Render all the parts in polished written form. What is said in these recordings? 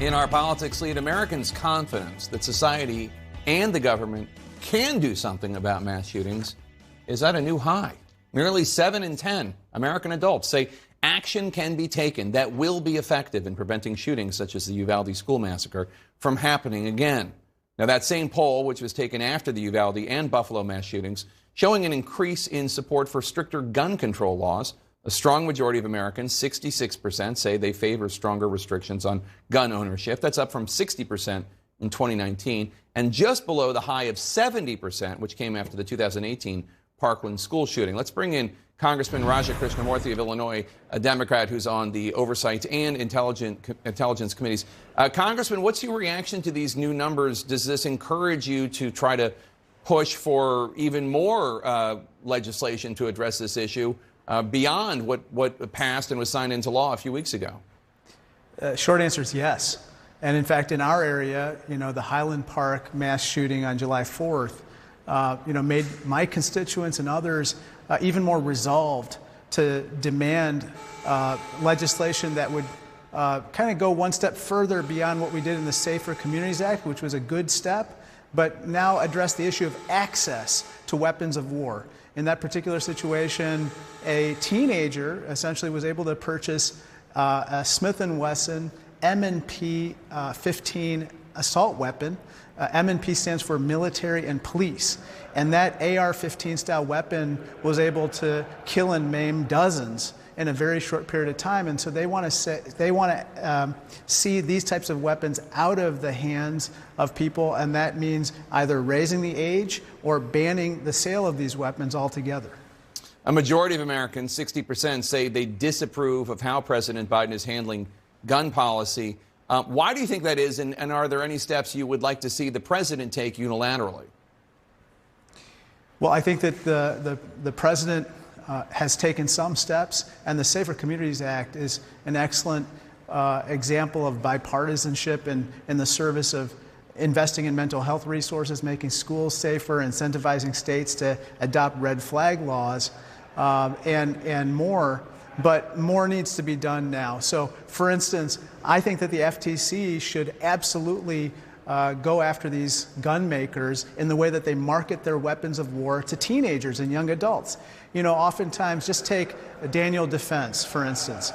In our politics lead, Americans' confidence that society and the government can do something about mass shootings is at a new high. Nearly 7 in 10 American adults say action can be taken that will be effective in preventing shootings such as the Uvalde school massacre from happening again. Now, that same poll, which was taken after the Uvalde and Buffalo mass shootings, showing an increase in support for stricter gun control laws. A strong majority of Americans, 66%, say they favor stronger restrictions on gun ownership. That's up from 60% in 2019, and just below the high of 70%, which came after the 2018 Parkland school shooting. Let's bring in Congressman Krishnamorthi of Illinois, a Democrat who's on the Oversight and Intelligence Committees. Congressman, what's your reaction to these new numbers? Does this encourage you to try to push for even more legislation to address this issue? Beyond what passed and was signed into law a few weeks ago? Short answer is yes. And in fact, in our area, the Highland Park mass shooting on July 4th, made my constituents and others even more resolved to demand legislation that would kind of go one step further beyond what we did in the Safer Communities Act, which was a good step, but now address the issue of access to weapons of war. In that particular situation, a teenager essentially was able to purchase a Smith & Wesson M&P 15 assault weapon. M&P stands for military and police. And that AR-15 style weapon was able to kill and maim dozens in a very short period of time. And so they want to see these types of weapons out of the hands of people, and that means either raising the age or banning the sale of these weapons altogether. A majority of Americans, 60%, say they disapprove of how President Biden is handling gun policy. Why do you think that is, and are there any steps you would like to see the president take unilaterally? Well, I think that the president has taken some steps, and the Safer Communities Act is an excellent example of bipartisanship in the service of investing in mental health resources, making schools safer, incentivizing states to adopt red flag laws, and more. But more needs to be done now. So, for instance, I think that the FTC should absolutely go after these gun makers in the way that they market their weapons of war to teenagers and young adults. Oftentimes, just take Daniel Defense, for instance.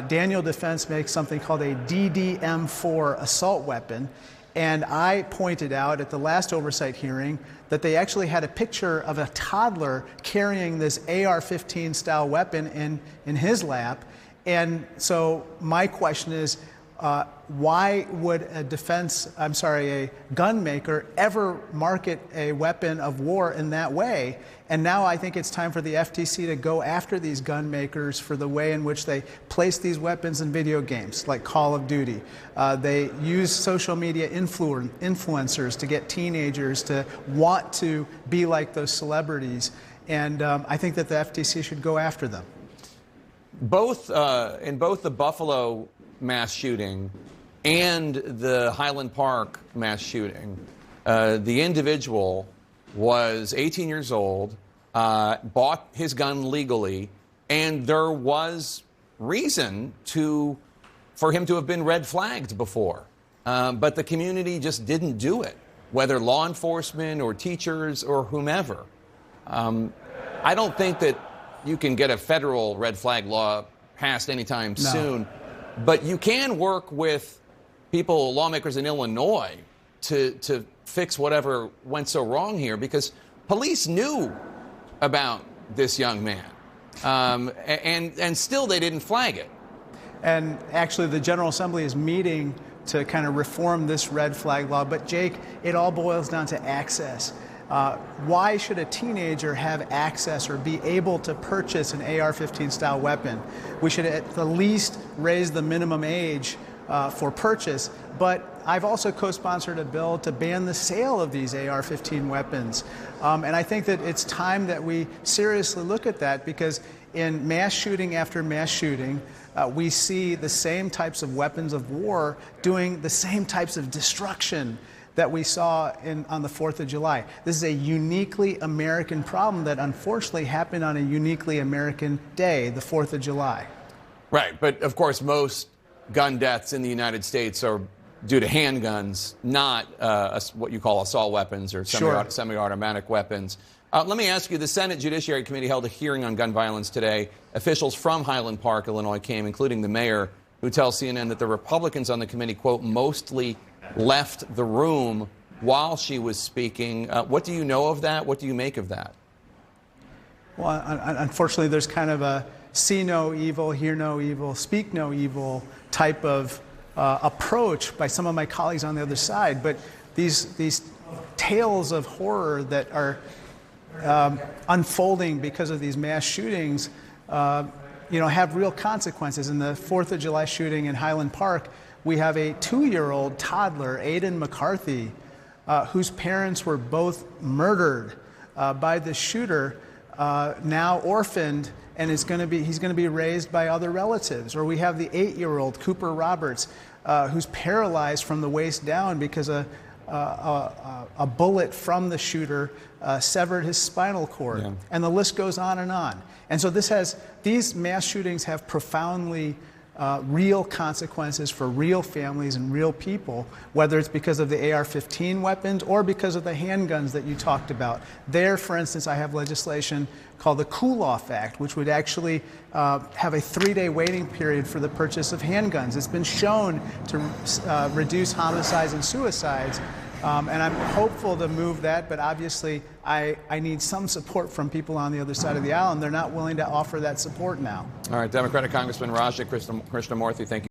Daniel Defense makes something called a DDM-4 assault weapon. And I pointed out at the last oversight hearing that they actually had a picture of a toddler carrying this AR-15 style weapon in his lap. And so my question is, why would a gun maker ever market a weapon of war in that way? And now I think it's time for the FTC to go after these gun makers for the way in which they place these weapons in video games, like Call of Duty. They use social media influencers to get teenagers to want to be like those celebrities. And I think that the FTC should go after them. In both the Buffalo mass shooting and the Highland Park mass shooting, the individual was 18 years old, bought his gun legally, and there was reason for him to have been red flagged before. But the community just didn't do it, whether law enforcement or teachers or whomever. I don't think that you can get a federal red flag law passed anytime soon, but you can work with lawmakers in Illinois to fix whatever went so wrong here, because police knew about this young man, and still they didn't flag it. And actually the General Assembly is meeting to kind of reform this red flag law. But Jake, it all boils down to access. Why should a teenager have access or be able to purchase an AR-15 style weapon? We should at the least raise the minimum age for purchase. But I've also co-sponsored a bill to ban the sale of these AR-15 weapons. And I think that it's time that we seriously look at that, because in mass shooting after mass shooting, we see the same types of weapons of war doing the same types of destruction that we saw on the 4th of July. This is a uniquely American problem that unfortunately happened on a uniquely American day, the 4th of July. Right, but of course most gun deaths in the United States are due to handguns, not what you call assault weapons or semi-automatic weapons. Let me ask you, the Senate Judiciary Committee held a hearing on gun violence today. Officials from Highland Park, Illinois came, including the mayor, who tells CNN that the Republicans on the committee, quote, mostly left the room while she was speaking. What do you know of that? What do you make of that? Well, unfortunately, there's kind of a see no evil, hear no evil, speak no evil type of approach by some of my colleagues on the other side. But these tales of horror that are unfolding because of these mass shootings, have real consequences. In the 4th of July shooting in Highland Park, we have a 2-year-old toddler, Aiden McCarthy, whose parents were both murdered by the shooter, now orphaned, and he's going to be raised by other relatives. Or we have the 8-year-old Cooper Roberts, who's paralyzed from the waist down because a bullet from the shooter severed his spinal cord. Yeah. And the list goes on and on. And so these mass shootings have profoundly real consequences for real families and real people, whether it's because of the AR-15 weapons or because of the handguns that you talked about. There, for instance, I have legislation called the Cool-Off Act, which would actually have a 3-day waiting period for the purchase of handguns. It's been shown to reduce homicides and suicides. And I'm hopeful to move that, but obviously I need some support from people on the other side of the aisle, and they're not willing to offer that support now. All right, Democratic Congressman Raja Krishnamoorthi, thank you.